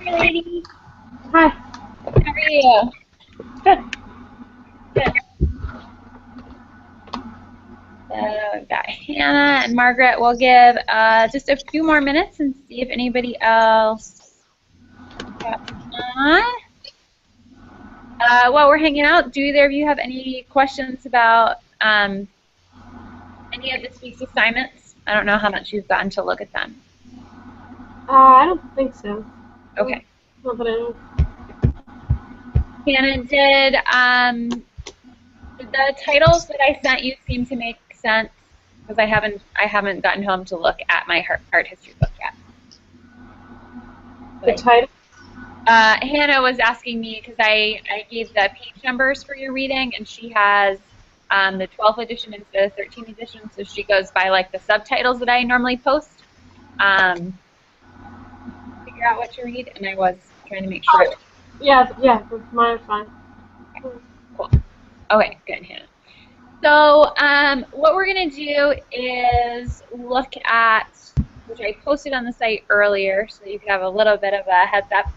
Hey, lady. Hi. How are you? Good. Good. So, got Hannah and Margaret. We'll give just a few more minutes and see if anybody else got on. While we're hanging out, do either of you have any questions about any of this week's assignments? I don't know how much you've gotten to look at them. I don't think so. Okay. Not that I know. Hannah, did the titles that I sent you seem to make sense? Because I haven't gotten home to look at my art history book yet. The title? Hannah was asking me because I gave the page numbers for your reading, and she has the 12th edition instead of 13th edition, so she goes by like the subtitles that I normally post. Figure out what to read, and I was trying to make sure. Oh, yeah, mine's fine. Okay, cool. Okay, good, Hannah. So what we're going to do is look at, which I posted on the site earlier, so you can have a little bit of a heads up.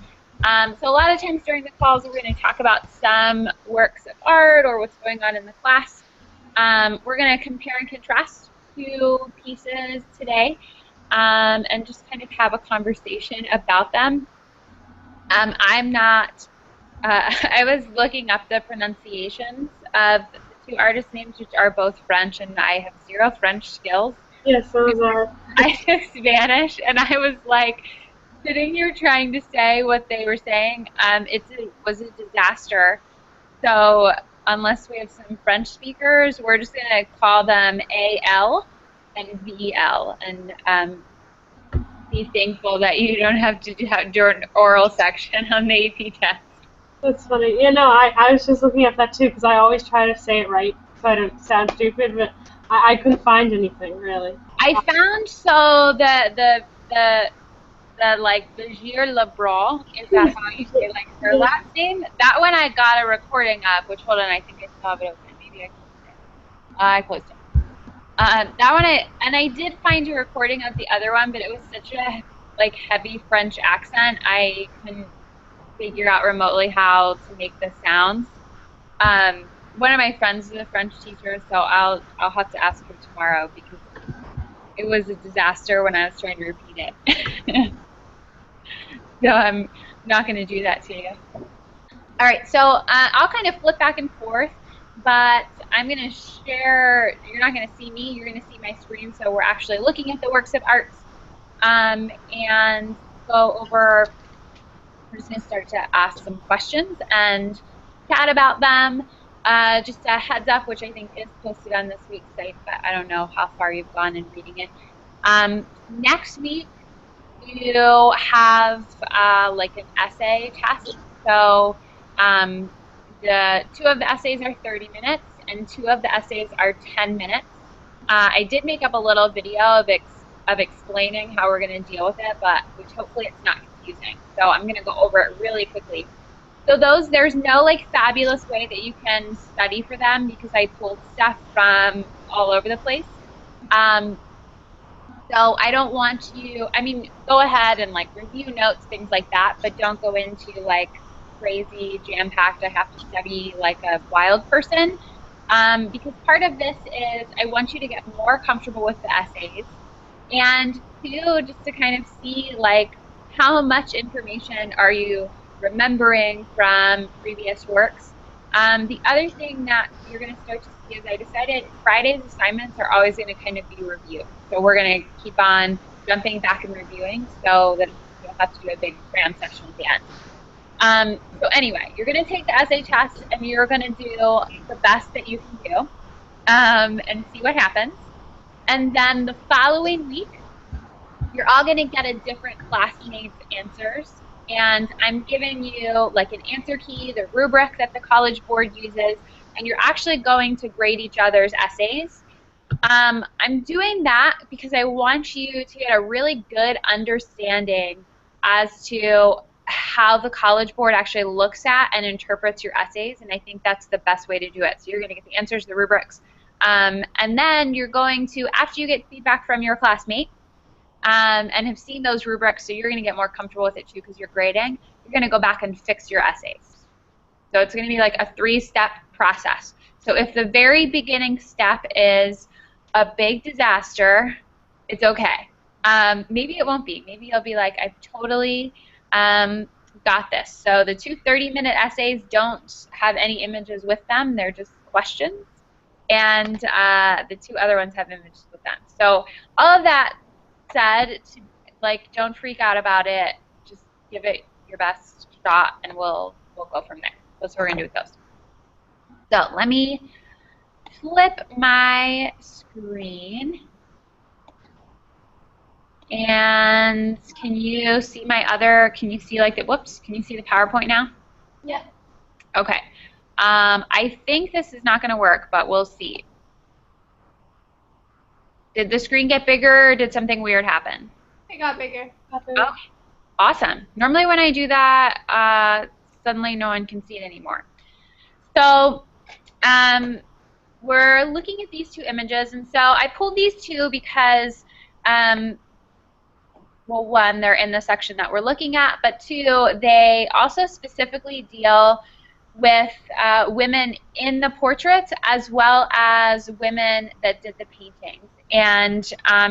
So a lot of times during the calls, we're going to talk about some works of art or what's going on in the class. We're going to compare and contrast two pieces today and just kind of have a conversation about them. I'm not, I was looking up the pronunciations of the two artist names, which are both French, and I have zero French skills. Yes, those are. I know Spanish, and I was like sitting here trying to say what they were saying. It was a disaster. So unless we have some French speakers, we're just going to call them AL and VL, and be thankful that you don't have to do an oral section on the AP test. That's funny. Yeah, no, I was just looking up that too because I always try to say it right so I don't sound stupid, but I couldn't find anything really. I found so the Begier Lebron, is that how you say like her last name? That one I got a recording of, which hold on, I think I still have it open. Maybe I closed it. I closed it. That one I did find a recording of the other one, but it was such a like heavy French accent, I couldn't figure out remotely how to make the sounds. One of my friends is a French teacher, so I'll have to ask her tomorrow because it was a disaster when I was trying to repeat it. So I'm not going to do that to you. All right, so I'll kind of flip back and forth, but I'm going to share. You're not going to see me. You're going to see my screen, so we're actually looking at the works of art and go over. We're just going to start to ask some questions and chat about them. Just a heads up, which I think is posted on this week's site, but I don't know how far you've gone in reading it. Next week, you have like an essay test. So the two of the essays are 30 minutes and two of the essays are 10 minutes. I did make up a little video of explaining how we're going to deal with it, but which hopefully it's not confusing. So I'm going to go over it really quickly. So there's no like fabulous way that you can study for them because I pulled stuff from all over the place. So I don't want you, I mean, go ahead and like review notes, things like that, but don't go into like crazy jam-packed, I have to study like a wild person. Because part of this is I want you to get more comfortable with the essays and two, just to kind of see like how much information are you remembering from previous works. The other thing that you're going to start to see is I decided Friday's assignments are always going to kind of be review. So we're going to keep on jumping back and reviewing so that you'll have to do a big cram session at the end. So anyway, you're going to take the essay test and you're going to do the best that you can do and see what happens. And then the following week, you're all going to get a different classmate's answers. And I'm giving you like an answer key, the rubric that the College Board uses, and you're actually going to grade each other's essays. I'm doing that because I want you to get a really good understanding as to how the College Board actually looks at and interprets your essays, and I think that's the best way to do it. So you're going to get the answers, the rubrics, And then you're going to, after you get feedback from your classmate, and have seen those rubrics, so you're going to get more comfortable with it too because you're grading, you're going to go back and fix your essays. So it's going to be like a 3-step process. So if the very beginning step is a big disaster, it's okay. Maybe it won't be. Maybe you'll be like, I've totally got this. So the 2 30-minute essays don't have any images with them. They're just questions. And the 2 other ones have images with them. So all of that said, like, don't freak out about it. Just give it your best shot, and we'll go from there. That's what we're gonna do with those. So let me flip my screen. And can you see my other? Can you see like the? Whoops! Can you see the PowerPoint now? Yeah. Okay. I think this is not going to work, but we'll see. Did the screen get bigger, or did something weird happen? It got bigger. Okay. Awesome. Normally when I do that, suddenly no one can see it anymore. So we're looking at these 2 images, and so I pulled these 2 because, well, 1, they're in the section that we're looking at, but 2, they also specifically deal with women in the portraits as well as women that did the paintings. And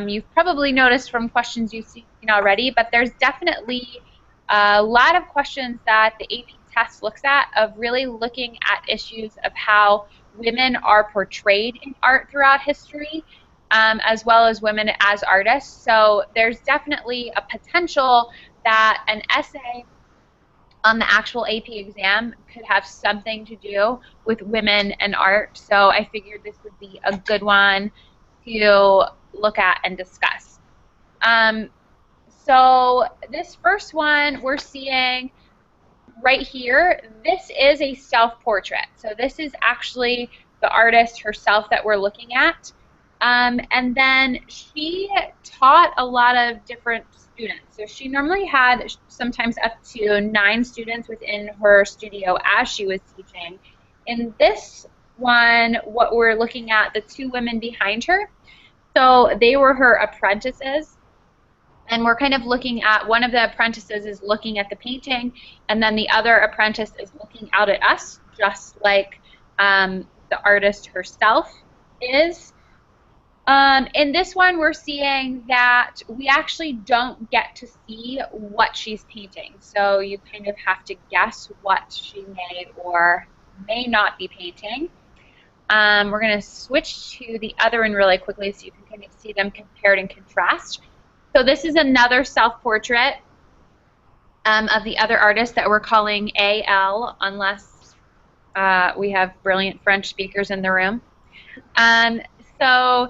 you've probably noticed from questions you've seen already, but there's definitely a lot of questions that the AP test looks at of really looking at issues of how women are portrayed in art throughout history, as well as women as artists. So there's definitely a potential that an essay on the actual AP exam could have something to do with women and art. So I figured this would be a good one to look at and discuss. So this first one we're seeing right here, this is a self-portrait. So this is actually the artist herself that we're looking at. And then she taught a lot of different students. So she normally had sometimes up to 9 students within her studio as she was teaching. In this one, what we're looking at, the 2 women behind her, so they were her apprentices. And we're kind of looking at, one of the apprentices is looking at the painting, and then the other apprentice is looking out at us, just like the artist herself is. In this one, we're seeing that we actually don't get to see what she's painting. So you kind of have to guess what she may or may not be painting. We're going to switch to the other one really quickly so you can kind of see them compared and contrast. So this is another self-portrait of the other artist that we're calling AL, unless we have brilliant French speakers in the room. So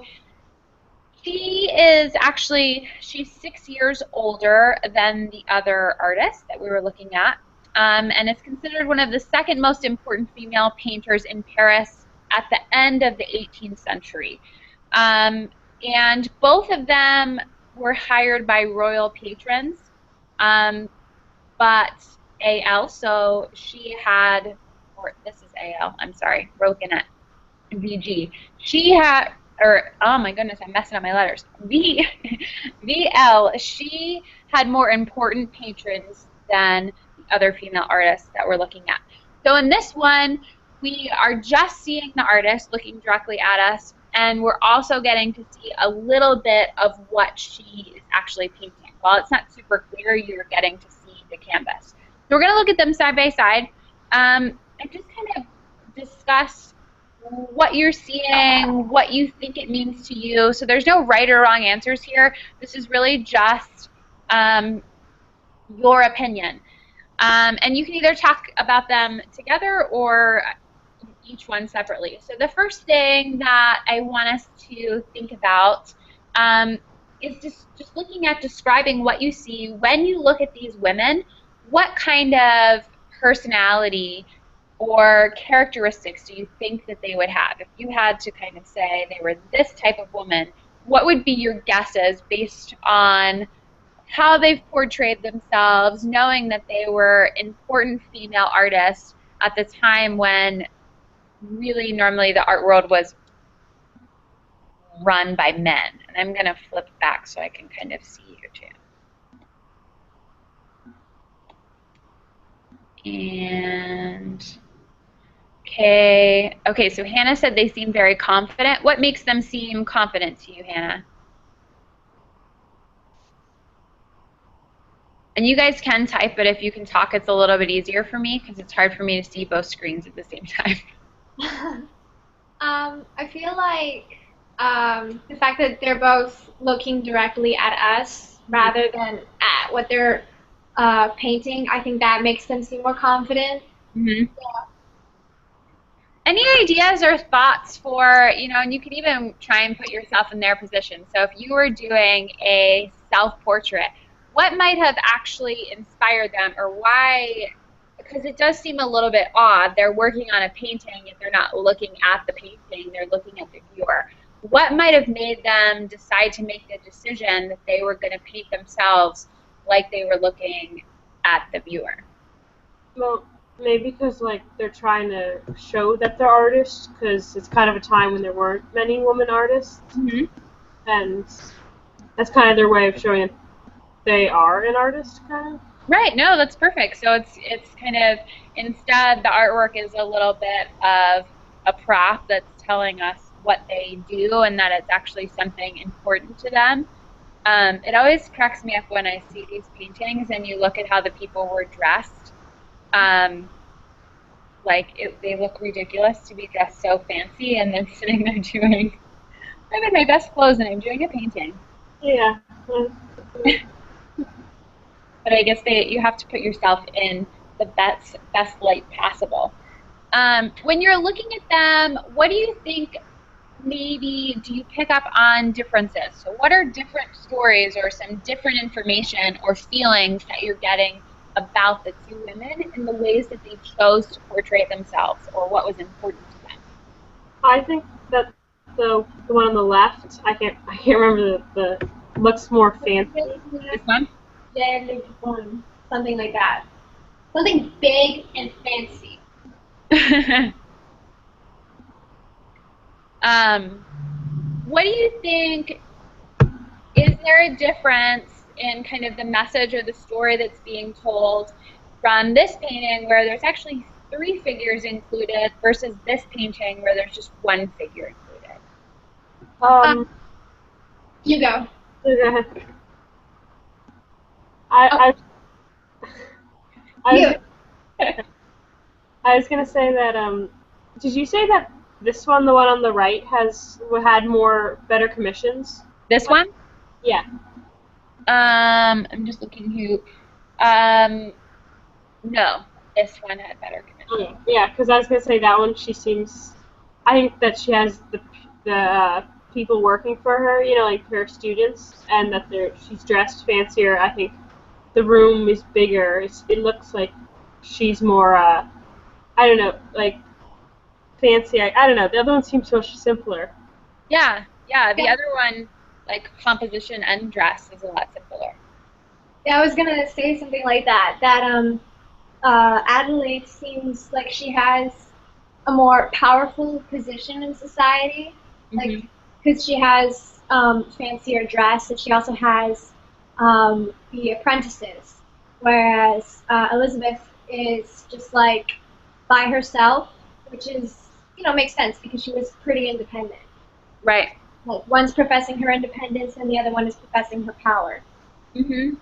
she is actually, she's 6 years older than the other artist that we were looking at, and is considered one of the 2nd most important female painters in Paris at the end of the 18th century. And both of them were hired by royal patrons, but AL, so she had, or this is AL, I'm sorry, we're looking at VG. She had, or oh my goodness, I'm messing up my letters. VL, she had more important patrons than the other female artists that we're looking at. So in this one, we are just seeing the artist looking directly at us, and we're also getting to see a little bit of what she is actually painting. While it's not super clear, you're getting to see the canvas. So we're going to look at them side by side and just kind of discuss what you're seeing, what you think it means to you. So there's no right or wrong answers here. This is really just your opinion. And you can either talk about them together or each one separately. So the first thing that I want us to think about is just looking at describing what you see when you look at these women. What kind of personality or characteristics do you think that they would have? If you had to kind of say they were this type of woman, what would be your guesses based on how they've portrayed themselves, knowing that they were important female artists at the time when really normally the art world was run by men. And I'm going to flip back so I can kind of see you too. And okay, so Hannah said they seem very confident. What makes them seem confident to you, Hannah? And you guys can type, but if you can talk, it's a little bit easier for me because it's hard for me to see both screens at the same time. I feel like the fact that they're both looking directly at us rather than at what they're painting, I think that makes them seem more confident. Mm-hmm. Yeah. Any ideas or thoughts for, and you can even try and put yourself in their position. So if you were doing a self-portrait, what might have actually inspired them, or why? Because it does seem a little bit odd. They're working on a painting and they're not looking at the painting, they're looking at the viewer. What might have made them decide to make the decision that they were going to paint themselves like they were looking at the viewer? Well, maybe because they're trying to show that they're artists, because it's kind of a time when there weren't many women artists, mm-hmm. and that's kind of their way of showing that they are an artist, kind of. Right. No, that's perfect. So it's kind of, instead the artwork is a little bit of a prop that's telling us what they do and that it's actually something important to them. It always cracks me up when I see these paintings and you look at how the people were dressed. They look ridiculous to be dressed so fancy, and they're sitting there doing, I'm in my best clothes and I'm doing a painting. Yeah. But I guess you have to put yourself in the best light possible. When you're looking at them, what do you think, maybe do you pick up on differences? So what are different stories or some different information or feelings that you're getting about the two women in the ways that they chose to portray themselves, or what was important to them? I think that the one on the left, I can't remember the looks more fancy. This one? Yeah, one, something like that. Something big and fancy. What do you think? Is there a difference in kind of the message or the story that's being told from this painting where there's actually 3 figures included versus this painting where there's just 1 figure included? You go. I was gonna say that. Did you say that this one, the one on the right, had better commissions? This one? Yeah. I'm just looking who. No, this one had better commissions. Yeah, because I was gonna say that one. I think that she has the people working for her, like her students, and that she's dressed fancier. I think the room is bigger. It looks like she's more, I don't know, like fancy. I don't know. The other one seems so simpler. Yeah. The other one, like composition and dress, is a lot simpler. Yeah, I was gonna say something like that. That Adelaide seems like she has a more powerful position in society, like because she has fancier dress, and she also has the apprentices, whereas Elizabeth is just like by herself, which is, makes sense because she was pretty independent. Right. Like one's professing her independence and the other one is professing her power. The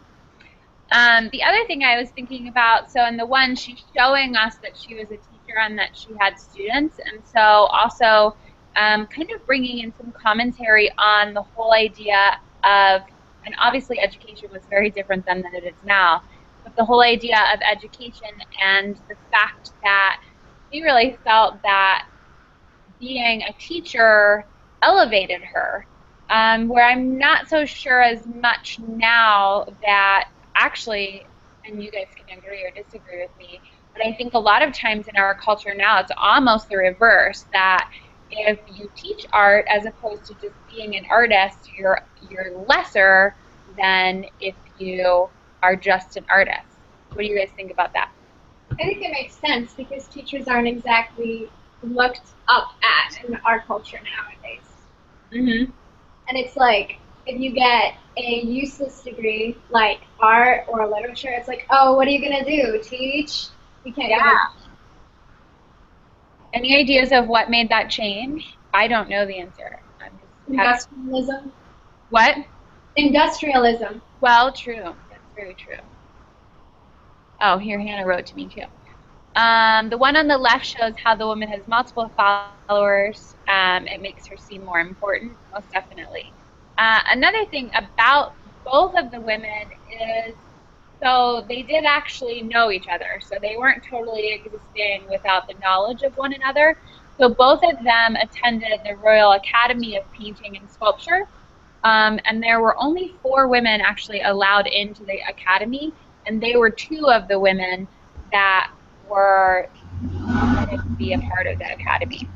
other thing I was thinking about, so in the one, she's showing us that she was a teacher and that she had students, and so also kind of bringing in some commentary on the whole idea of, and obviously education was very different then than it is now, but the whole idea of education and the fact that she really felt that being a teacher elevated her, where I'm not so sure as much now that actually, and you guys can agree or disagree with me, but I think a lot of times in our culture now it's almost the reverse, that if you teach art as opposed to just being an artist, you're lesser than if you are just an artist. What do you guys think about that? I think it makes sense because teachers aren't exactly looked up at in our culture nowadays. and it's like if you get a useless degree like art or literature, it's like, oh, what are you gonna do? Teach? You can't Yeah. give a Any ideas of what made that change? I don't know the answer. industrialism. What? Industrialism. Well, true. That's very true. Oh, here Hannah wrote to me too. The one on the left shows how the woman has multiple followers. It makes her seem more important, most definitely. Another thing about both of the women is, so they did actually know each other. So they weren't totally existing without the knowledge of one another. So both of them attended the Royal Academy of Painting and Sculpture. And there were only 4 women actually allowed into the academy, and they were 2 of the women that were to be a part of the academy.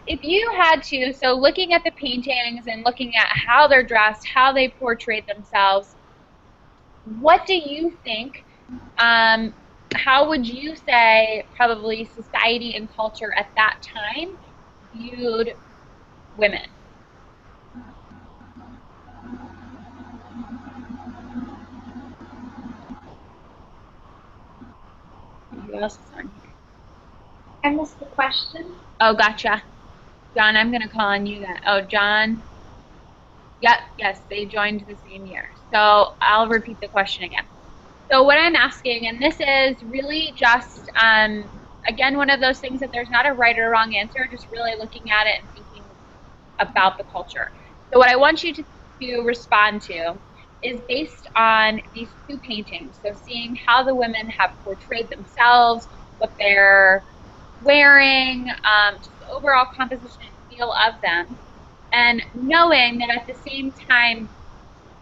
If you had to, so looking at the paintings and looking at how they're dressed, how they portrayed themselves, what do you think, how would you say probably society and culture at that time viewed women? Who else is on here? I missed the question. Oh, gotcha. John, I'm going to call on you then. Oh, John. Yep, yes, they joined the same year. So I'll repeat the question again. So what I'm asking, and this is really just, again, one of those things that there's not a right or wrong answer, just really looking at it and thinking about the culture. So what I want you to respond to is based on these 2 paintings. So seeing how the women have portrayed themselves, what they're wearing, just the overall composition and feel of them, and knowing that at the same time,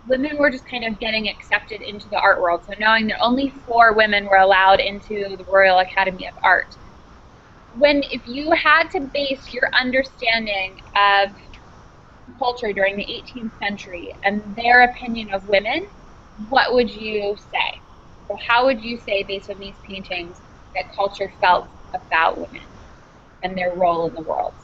women were just kind of getting accepted into the art world. So knowing that only 4 women were allowed into the Royal Academy of Art. If you had to base your understanding of culture during the 18th century and their opinion of women, what would you say? So how would you say, based on these paintings, that culture felt about women and their role in the world?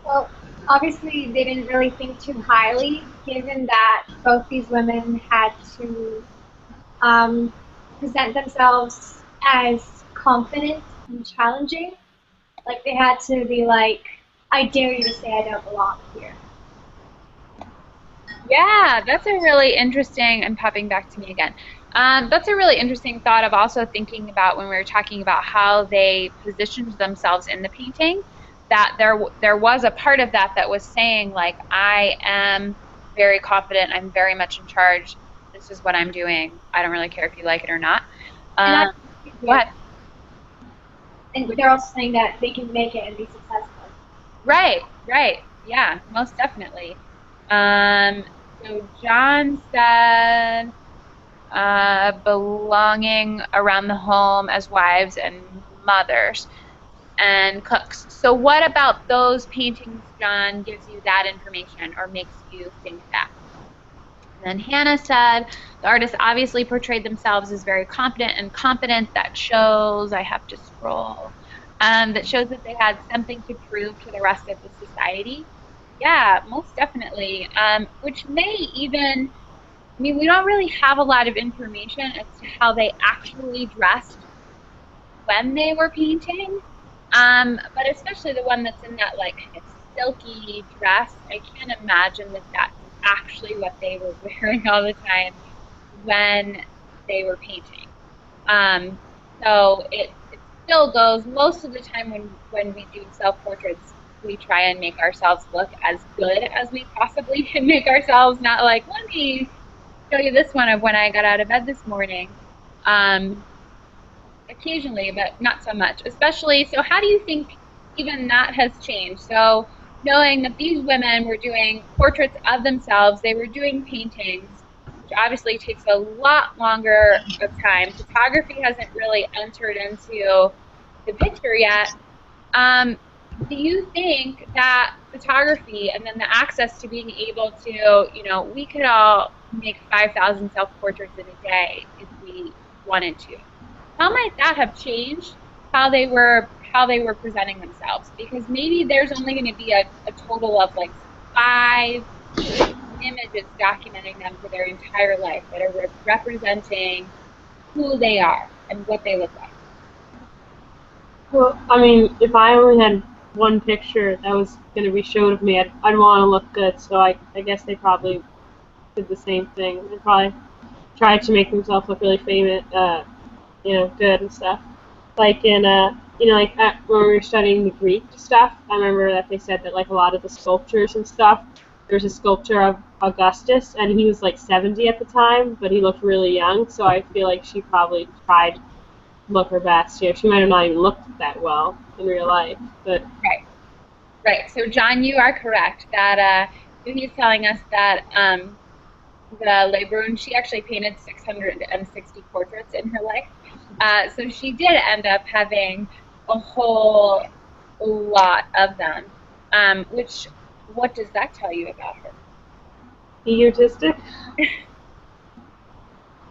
Well, obviously they didn't really think too highly, given that both these women had to present themselves as confident and challenging. Like they had to be like, I dare you to say I don't belong here. Yeah, that's a really interesting, and popping back to me again. That's a really interesting thought of also thinking about when we were talking about how they positioned themselves in the painting, that there was a part of that that was saying, like, I am very confident, I'm very much in charge, this is what I'm doing, I don't really care if you like it or not. What? And they're also saying that they can make it and be successful. Right, yeah, most definitely. So John said, belonging around the home as wives and mothers and cooks. So what about those paintings, John, gives you that information or makes you think that? And then Hannah said, the artists obviously portrayed themselves as very confident and competent. That shows, I have to scroll, that shows that they had something to prove to the rest of the society. Yeah, most definitely. Which may even, I mean, we don't really have a lot of information as to how they actually dressed when they were painting. But especially the one that's in that like kind of silky dress, I can't imagine that that's actually what they were wearing all the time when they were painting. So it still goes, most of the time when we do self-portraits, we try and make ourselves look as good as we possibly can make ourselves, not like, let me show you this one of when I got out of bed this morning. Occasionally, but not so much. Especially, so how do you think even that has changed? So knowing that these women were doing portraits of themselves, they were doing paintings, which obviously takes a lot longer of time. Photography hasn't really entered into the picture yet. Do you think that photography and then the access to being able to, you know, we could all make 5,000 self-portraits in a day if we wanted to. How might that have changed how they were presenting themselves, because maybe there's only going to be a total of like 5 images documenting them for their entire life that are representing who they are and what they look like. Well, I mean, if I only had one picture that was going to be showed of me, I'd want to look good. So I guess they probably did the same thing. They probably tried to make themselves look really famous, good and stuff. Like in, when we were studying the Greek stuff, I remember that they said that like a lot of the sculptures and stuff, there's a sculpture of Augustus, and he was like 70 at the time, but he looked really young. So I feel like she probably tried to look her best. She might have not even looked that well in real life, but right. So John, you are correct that he's telling us that the Le Brun, she actually painted 660 portraits in her life. So she did end up having a whole lot of them. What does that tell you about her? egotistic.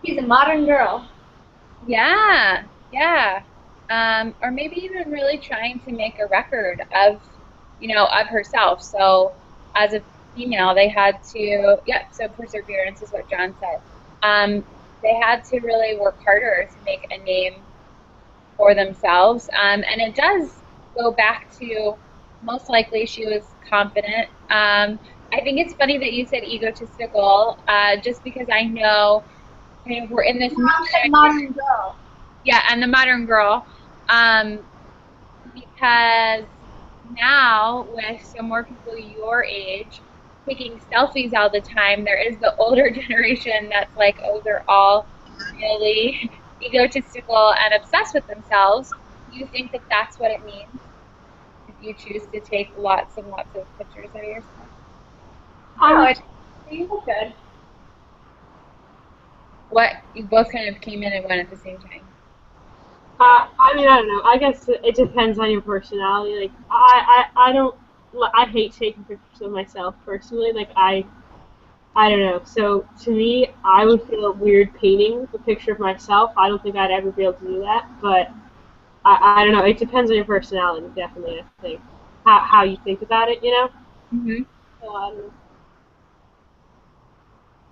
She's a modern girl. Yeah. Or maybe even really trying to make a record of, of herself. So as a female, they had to, so perseverance is what John said. They had to really work harder to make a name for themselves. And it does go back to, most likely she was confident. I think it's funny that you said egotistical, just because I know kind of we're in this modern girl. Yeah, and the modern girl, because now with so more people your age taking selfies all the time, there is the older generation that's like, oh, they're all really egotistical and obsessed with themselves. Do you think that that's what it means if you choose to take lots and lots of pictures of yourself? You look good. What, you both kind of came in and went at the same time? I mean, I don't know. I guess it depends on your personality. Like, I hate taking pictures of myself personally. Like, I don't know. So to me, I would feel weird painting a picture of myself. I don't think I'd ever be able to do that. But I don't know. It depends on your personality, definitely. I think how you think about it. Mm-hmm. So, I don't know.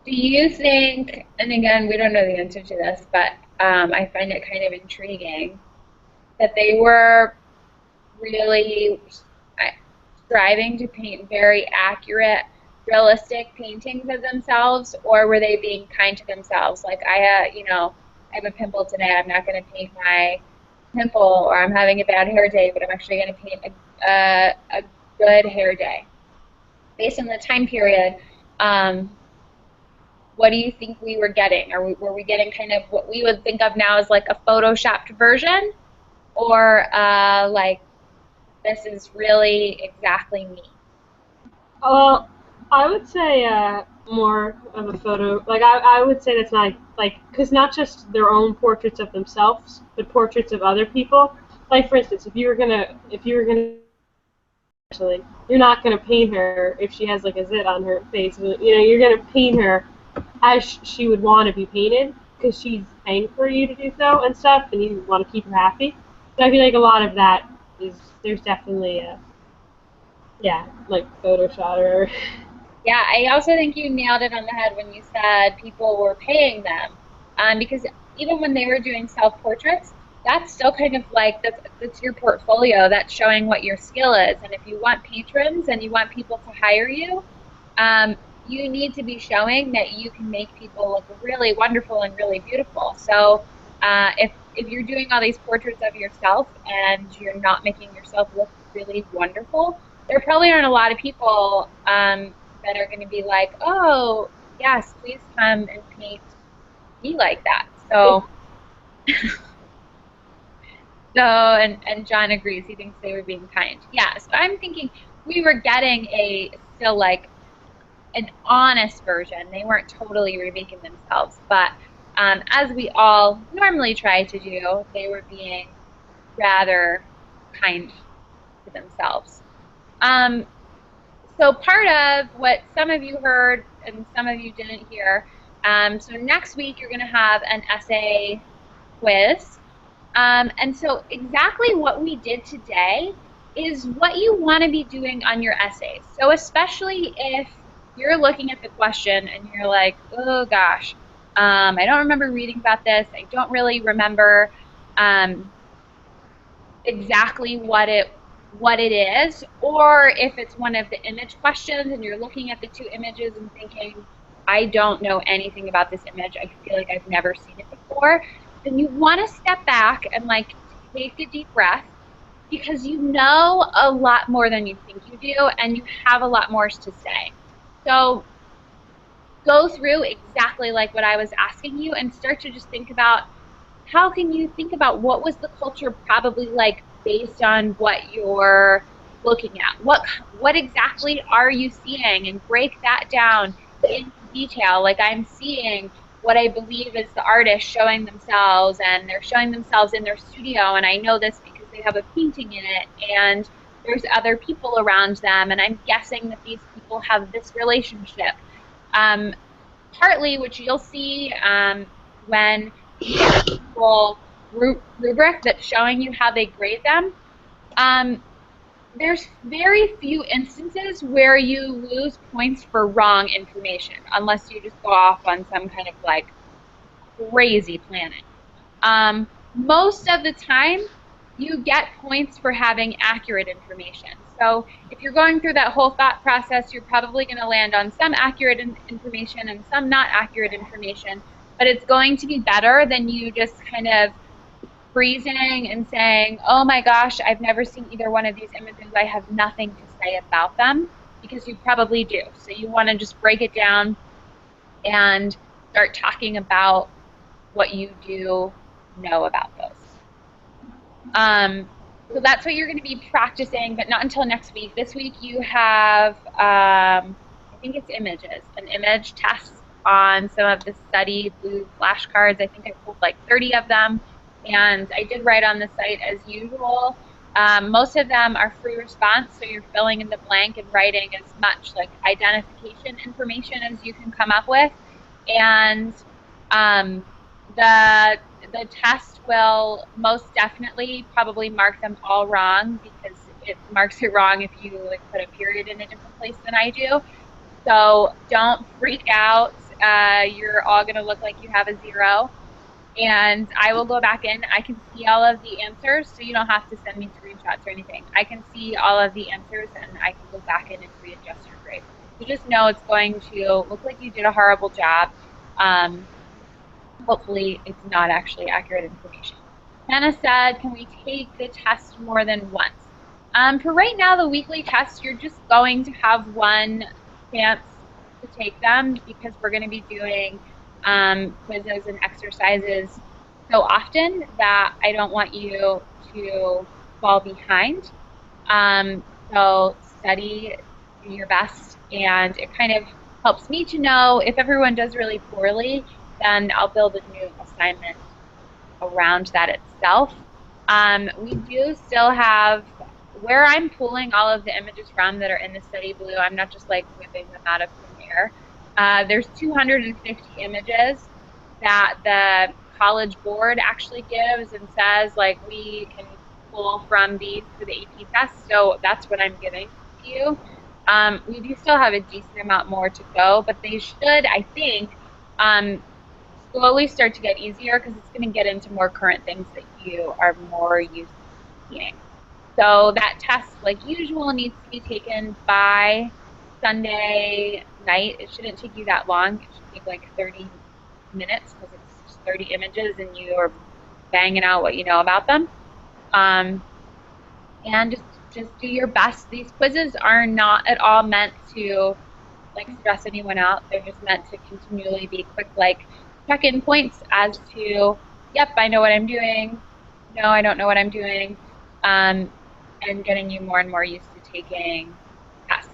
Do you think, and again, we don't know the answer to this, but I find it kind of intriguing that they were really striving to paint very accurate, realistic paintings of themselves, or were they being kind to themselves? Like, I have a pimple today, I'm not going to paint my pimple, or I'm having a bad hair day, but I'm actually going to paint a good hair day. Based on the time period, what do you think we were getting? Were we getting kind of what we would think of now as like a photoshopped version? Or like, this is really exactly me? I would say more of a photo. Like, I would say that's not like, because not just their own portraits of themselves, but portraits of other people. Like, for instance, if you were gonna, actually, you're not gonna paint her if she has like a zit on her face. You're gonna paint her as she would want to be painted, because she's paying for you to do so and stuff, and you want to keep her happy. So I feel like a lot of that there's definitely like Photoshop or. Yeah, I also think you nailed it on the head when you said people were paying them, because even when they were doing self-portraits, that's still kind of like, that's your portfolio. That's showing what your skill is. And if you want patrons and you want people to hire you, you need to be showing that you can make people look really wonderful and really beautiful. So if you're doing all these portraits of yourself and you're not making yourself look really wonderful, there probably aren't a lot of people that are going to be like, oh, yes, please come and paint me like that. So, and John agrees. He thinks they were being kind. Yeah, so I'm thinking we were getting still like an honest version. They weren't totally remaking themselves, but as we all normally try to do, they were being rather kind to themselves. So part of what some of you heard and some of you didn't hear, so next week you're going to have an essay quiz. And so exactly what we did today is what you want to be doing on your essays. So especially if you're looking at the question and you're like, oh gosh, I don't remember reading about this. I don't really remember exactly what it is, or if it's one of the image questions and you're looking at the two images and thinking, I don't know anything about this image, I feel like I've never seen it before, then you want to step back and like take a deep breath, because you know a lot more than you think you do and you have a lot more to say. So go through exactly like what I was asking you and start to just think about, how can you think about what was the culture probably like based on what you're looking at? What exactly are you seeing? And break that down in detail. Like, I'm seeing what I believe is the artist showing themselves, and they're showing themselves in their studio, and I know this because they have a painting in it, and there's other people around them, and I'm guessing that these people have this relationship. Partly, which you'll see when you get a full rubric that's showing you how they grade them, there's very few instances where you lose points for wrong information, unless you just go off on some kind of like crazy planning. Most of the time, you get points for having accurate information. So if you're going through that whole thought process, you're probably going to land on some accurate information and some not accurate information, but it's going to be better than you just kind of freezing and saying, oh my gosh, I've never seen either one of these images, I have nothing to say about them, because you probably do. So you want to just break it down and start talking about what you do know about those. So that's what you're going to be practicing, but not until next week. This week you have, I think it's images, an image test on some of the study blue flashcards. I think I pulled like 30 of them, and I did write on the site as usual. Most of them are free response, so you're filling in the blank and writing as much like identification information as you can come up with. And the test will most definitely probably mark them all wrong, because it marks it wrong if you like put a period in a different place than I do. So don't freak out. You're all going to look like you have a 0. And I will go back in. I can see all of the answers, so you don't have to send me screenshots or anything. I can see all of the answers, and I can go back in and readjust your grade. You just know it's going to look like you did a horrible job. Hopefully it's not actually accurate information. Hannah said, can we take the test more than once? For right now, the weekly test, you're just going to have one chance to take them, because we're going to be doing quizzes and exercises so often that I don't want you to fall behind. So study, do your best, and it kind of helps me to know if everyone does really poorly, then I'll build a new assignment around that itself. We do still have, where I'm pulling all of the images from that are in the study blue, I'm not just like whipping them out of thin air. There's 250 images that the College Board actually gives and says, like, we can pull from these for the AP test, so that's what I'm giving to you. We do still have a decent amount more to go, but they should, I think, slowly start to get easier, because it's going to get into more current things that you are more used to seeing. So that test, like usual, needs to be taken by Sunday night. It shouldn't take you that long. It should take like 30 minutes, because it's just 30 images and you are banging out what you know about them. And just do your best. These quizzes are not at all meant to like stress anyone out. They're just meant to continually be quick, like check-in points as to, yep, I know what I'm doing. No, I don't know what I'm doing. And getting you more and more used to taking tests.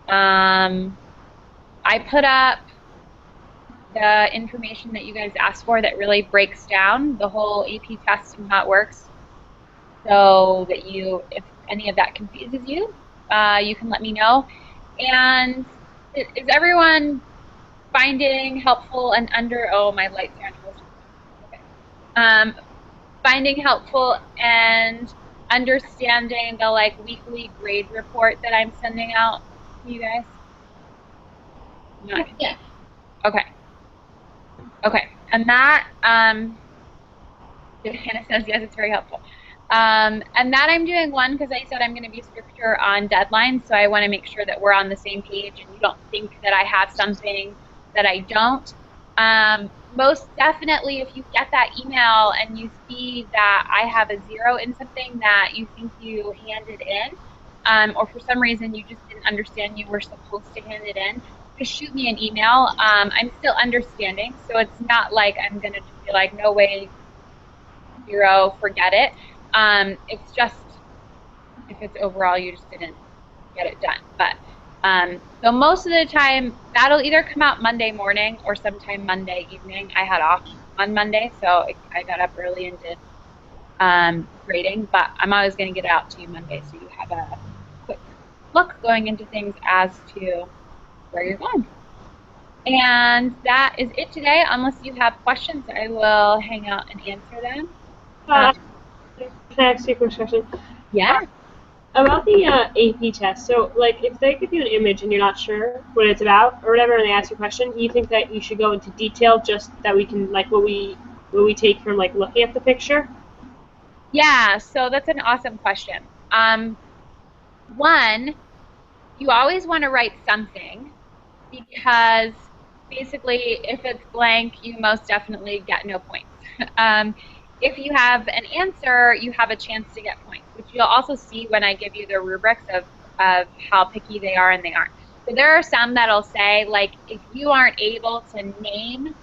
I put up the information that you guys asked for that really breaks down the whole AP test and how it works, so that you, if any of that confuses you, you can let me know. And is everyone finding helpful and under, oh, my lights are on. Okay. finding helpful and understanding the like weekly grade report that I'm sending out to you guys? No. Yeah. Okay. Okay. And that, Hannah says, yes, it's very helpful. And that I'm doing one because I said I'm going to be stricter on deadlines, so I want to make sure that we're on the same page and you don't think that I have something that I don't. Most definitely, if you get that email and you see that I have a 0 in something that you think you handed in, or for some reason you just didn't understand you were supposed to hand it in, just shoot me an email. I'm still understanding, so it's not like I'm going to just be like, no way, 0, forget it. It's just if it's overall you just didn't get it done. But so most of the time that'll either come out Monday morning or sometime Monday evening. I had off on Monday, so I got up early and did grading, but I'm always going to get it out to you Monday so you have a quick look going into things as to where you're going. And that is it today. Unless you have questions, I will hang out and answer them. Can I ask you a quick question? Yeah. About the AP test, so like if they give you an image and you're not sure what it's about or whatever, and they ask you a question, you think that you should go into detail just that we can like what we take from like looking at the picture? Yeah, so that's an awesome question. One, you always want to write something because basically if it's blank, you most definitely get no points. If you have an answer, you have a chance to get points, which you'll also see when I give you the rubrics of how picky they are and they aren't. So there are some that'll say, like, if you aren't able to name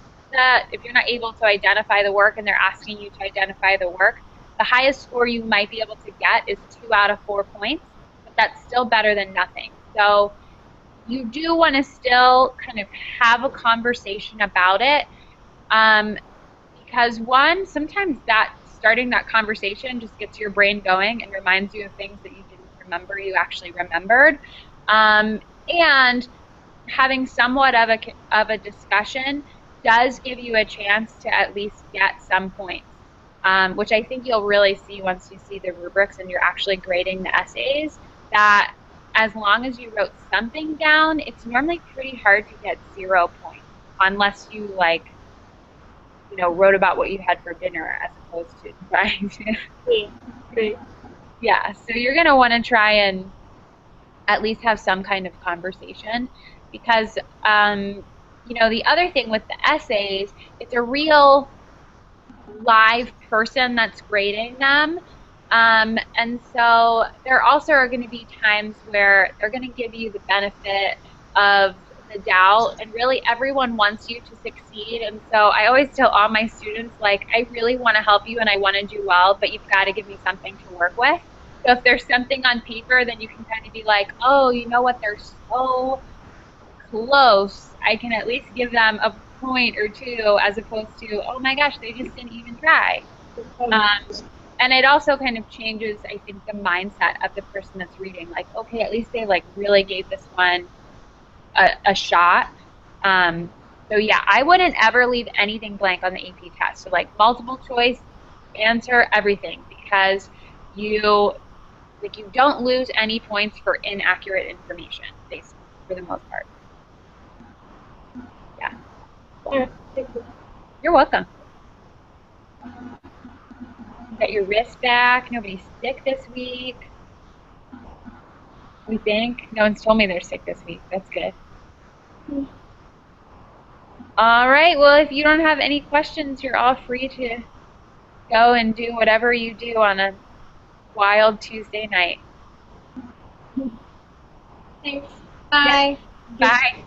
if you're not able to identify the work and they're asking you to identify the work, the highest score you might be able to get is 2 out of 4 points, but that's still better than nothing. So you do want to still kind of have a conversation about it. Because one, sometimes that starting that conversation just gets your brain going and reminds you of things that you didn't remember you actually remembered. And having somewhat of a discussion does give you a chance to at least get some points, which I think you'll really see once you see the rubrics and you're actually grading the essays, that as long as you wrote something down, it's normally pretty hard to get 0 points unless you like wrote about what you had for dinner as opposed to trying to. Great. Yeah, so you're going to want to try and at least have some kind of conversation because, the other thing with the essays, it's a real live person that's grading them. And so there also are going to be times where they're going to give you the benefit of the doubt, and really everyone wants you to succeed. And so I always tell all my students, like, I really want to help you and I want to do well, but you've got to give me something to work with. So if there's something on paper, then you can kind of be like, oh, you know what, they're so close, I can at least give them a point or two as opposed to, oh my gosh, they just didn't even try. And it also kind of changes, I think, the mindset of the person that's reading. Like, okay, at least they like really gave this one a shot. So yeah, I wouldn't ever leave anything blank on the AP test. So like multiple choice, answer everything, because you don't lose any points for inaccurate information, basically, for the most part. Yeah. Yeah, thank you. You're welcome. You got your wrist back. Nobody's sick this week. We think. No one's told me they're sick this week. That's good. All right. Well, if you don't have any questions, you're all free to go and do whatever you do on a wild Tuesday night. Thanks. Bye. Bye.